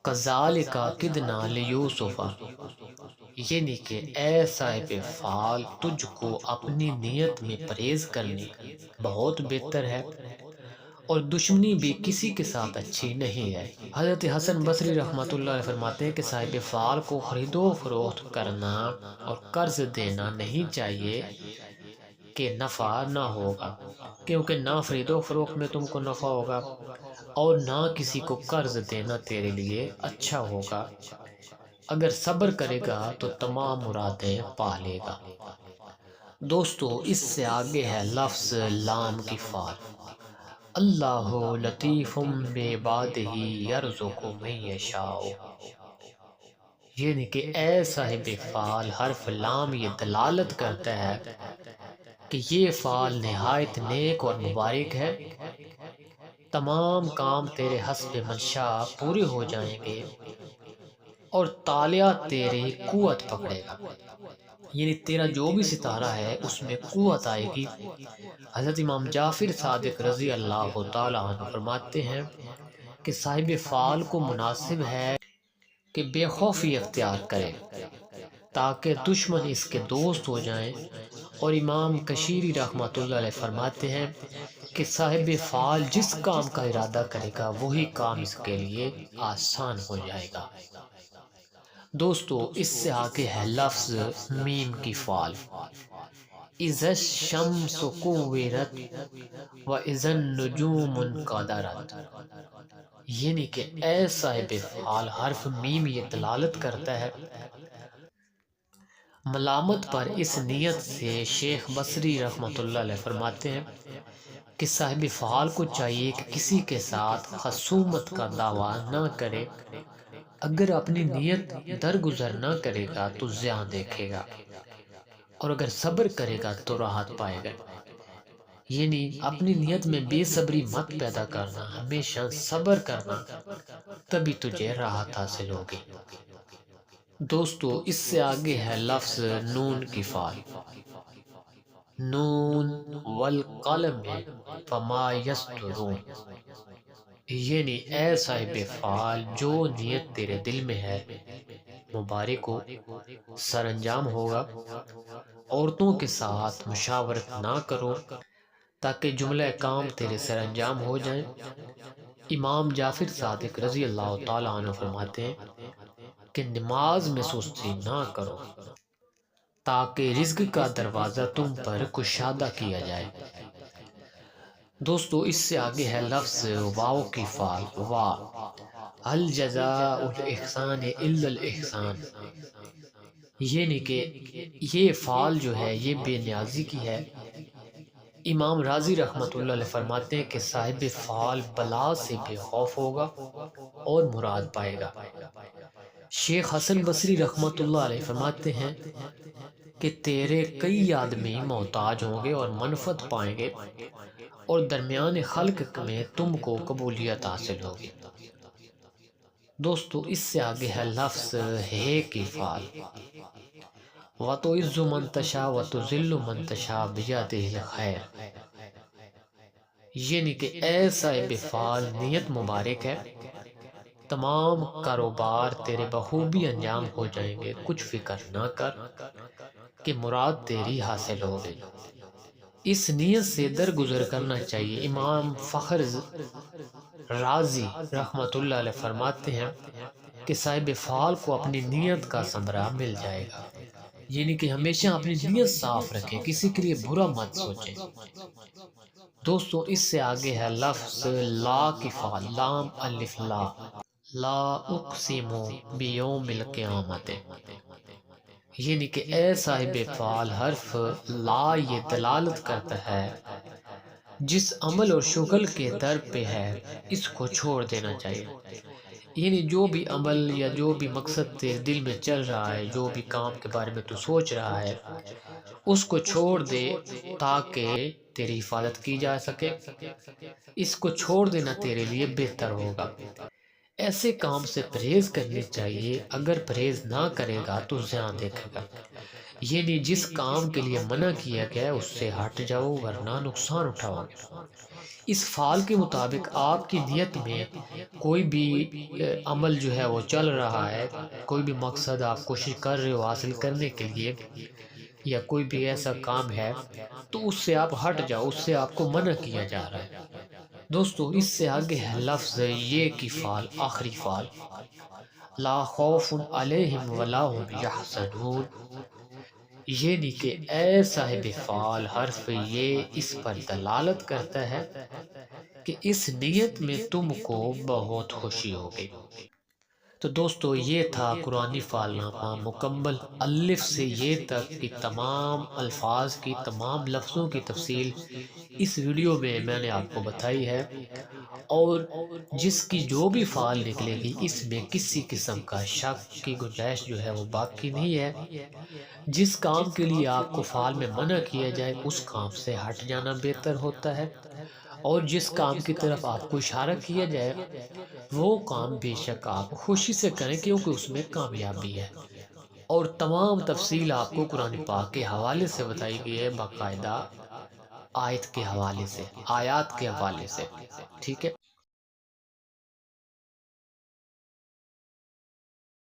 کذالک کدنا لیوسف، یعنی کہ اے صاحب فعال تجھ کو اپنی نیت میں پرہیز کرنی بہت بہتر ہے، اور دشمنی بھی کسی کے ساتھ اچھی نہیں ہے۔ حضرت حسن بصری رحمۃ اللہ علیہ فرماتے ہیں کہ صاحب فعال کو خرید و فروخت کرنا اور قرض دینا نہیں چاہیے کہ نفع نہ ہوگا، کیونکہ نہ خرید و فروخت میں تم کو نفع ہوگا اور نہ کسی کو قرض دینا تیرے لیے اچھا ہوگا۔ اگر صبر کرے گا تو تمام مرادیں پا لے گا۔ دوستو اس سے آگے ہے لفظ لام کی فعال، اللہ لطیف بعبادہ یرزق من یشاء، یعنی کہ اے صاحب فعال حرف لام یہ دلالت کرتا ہے کہ یہ فعال نہایت نیک اور مبارک ہے، تمام کام تیرے حسب منشا پورے ہو جائیں گے اور تالیہ تیری قوت پکڑے گا، یعنی تیرا جو بھی ستارہ ہے اس میں قوت آئے گی۔ حضرت امام جعفر صادق رضی اللہ تعالیٰ عنہ فرماتے ہیں کہ صاحب فعال کو مناسب ہے کہ بے خوفی اختیار کرے تاکہ دشمن اس کے دوست ہو جائیں، اور امام کشیری رحمۃ اللہ علیہ فرماتے ہیں کہ صاحب فعال جس کام کا ارادہ کرے گا وہی کام اس کے لیے آسان ہو جائے گا۔ دوستو اس سے آگے ہے لفظ میم کی فعال، اذا الشمس کورت واذا النجوم انکدرت، یعنی کہ اے صاحب فعال حرف میم یہ دلالت کرتا ہے ملامت پر۔ اس نیت سے شیخ بصری رحمۃ اللہ علیہ فرماتے ہیں کہ صاحب فعال کو چاہیے کہ کسی کے ساتھ خصومت کا دعویٰ نہ کرے، اگر اپنی نیت درگزر نہ کرے گا تو زیاں دیکھے گا، اور اگر صبر کرے گا تو راحت پائے گا۔ یعنی اپنی نیت میں بے صبری مت پیدا کرنا، ہمیشہ صبر کرنا، تبھی تجھے راحت حاصل ہوگی۔ دوستو اس سے آگے ہے لفظ نون کی فعال، نون والقلم فما یسطرون، یعنی اے صاحب فعال جو نیت تیرے دل میں ہے مبارک ہو، سر انجام ہوگا۔ عورتوں کے ساتھ مشاورت نہ کرو تاکہ جملہ کام تیرے سر انجام ہو جائیں۔ امام جعفر صادق رضی اللہ تعالیٰ عنہ فرماتے ہیں کہ نماز میں سستی نہ کرو تاکہ رزق کا دروازہ تم پر کشادہ کیا جائے۔ دوستو اس سے آگے ہے لفظ واو کی فعال، وا، هل جزاء الاحسان الا الاحسان، یعنی کہ یہ فعال جو ہے یہ بے نیازی کی ہے۔ امام راضی رحمۃ اللہ علیہ فرماتے ہیں کہ صاحب فعال بلا سے بے خوف ہوگا اور مراد پائے گا۔ شیخ حسن بصری رحمۃ اللہ علیہ فرماتے ہیں کہ تیرے کئی آدمی محتاج ہوں گے اور منفعت پائیں گے، اور درمیان خلق میں تم کو قبولیت حاصل ہوگی۔ دوستو اس سے آگے ہے لفظ ہے کی فعال، وَتُعِزُّ مَن تَشَاءُ وَتُذِلُّ مَن تَشَاءُ بِیَدِهِ الْخَیرُ، یعنی کہ اے صاحب فعال نیت مبارک ہے، تمام کاروبار تیرے بخوبی انجام ہو جائیں گے، کچھ فکر نہ کر کہ مراد تیری حاصل ہو گئی۔ اس نیت سے درگزر کرنا چاہیے۔ امام فخر رازی رحمۃ اللہ علیہ فرماتے ہیں کہ صاحب فعال کو اپنی نیت کا ثمرہ مل جائے گا، یعنی کہ ہمیشہ اپنی نیت صاف رکھیں، کسی کے لیے برا مت سوچیں۔ دوستو اس سے آگے ہے لفظ لا کی فعال، لام الف لا، لا اقسم بیوم القیامت، یعنی کہ اے صاحب فعال حرف لا یہ دلالت کرتا ہے جس عمل اور شغل کے در پہ ہے اس کو چھوڑ دینا چاہیے۔ یعنی جو بھی عمل یا جو بھی مقصد تیرے دل میں چل رہا ہے، جو بھی کام کے بارے میں تو سوچ رہا ہے، اس کو چھوڑ دے تاکہ تیری حفاظت کی جا سکے۔ اس کو چھوڑ دینا تیرے لیے بہتر ہوگا۔ ایسے کام سے پرہیز کرنی چاہیے، اگر پرہیز نہ کرے گا تو زیان دیکھے گا۔ یعنی جس کام کے لیے منع کیا گیا ہے اس سے ہٹ جاؤ ورنہ نقصان اٹھاؤ گے۔ اس فعل کے مطابق آپ کی نیت میں کوئی بھی عمل جو ہے وہ چل رہا ہے، کوئی بھی مقصد آپ کوشش کر رہے ہو حاصل کرنے کے لیے، یا کوئی بھی ایسا کام ہے تو اس سے آپ ہٹ جاؤ، اس سے آپ کو منع کیا جا رہا ہے۔ دوستو اس سے آگے ہے لفظ یہ کی فعل، آخری فعل، لا خوف علیہم ولا هم یحزنون، یعنی کہ اے صاحب فعال حرف یہ اس پر دلالت کرتا ہے کہ اس نیت میں تم کو بہت خوشی ہوگی۔ تو دوستو یہ تھا قرآنی فعال نامہ مکمل، الف سے یہ تک کی تمام الفاظ کی، تمام لفظوں کی تفصیل اس ویڈیو میں نے آپ کو بتائی ہے، اور جس کی جو بھی فعال نکلے گی اس میں کسی قسم کا شک کی گنجائش جو ہے وہ باقی نہیں ہے۔ جس کام کے لیے آپ کو فعال میں منع کیا جائے اس کام سے ہٹ جانا بہتر ہوتا ہے، اور جس کام کی طرف آپ کو اشارہ کیا جائے وہ کام بے شک آپ خوشی سے کریں کیونکہ اس میں کامیابی ہے۔ اور تمام تفصیل آپ کو قرآن پاک کے حوالے سے بتائی گئی ہے، باقاعدہ آیت کے حوالے سے، آیات کے حوالے سے، ٹھیک ہے۔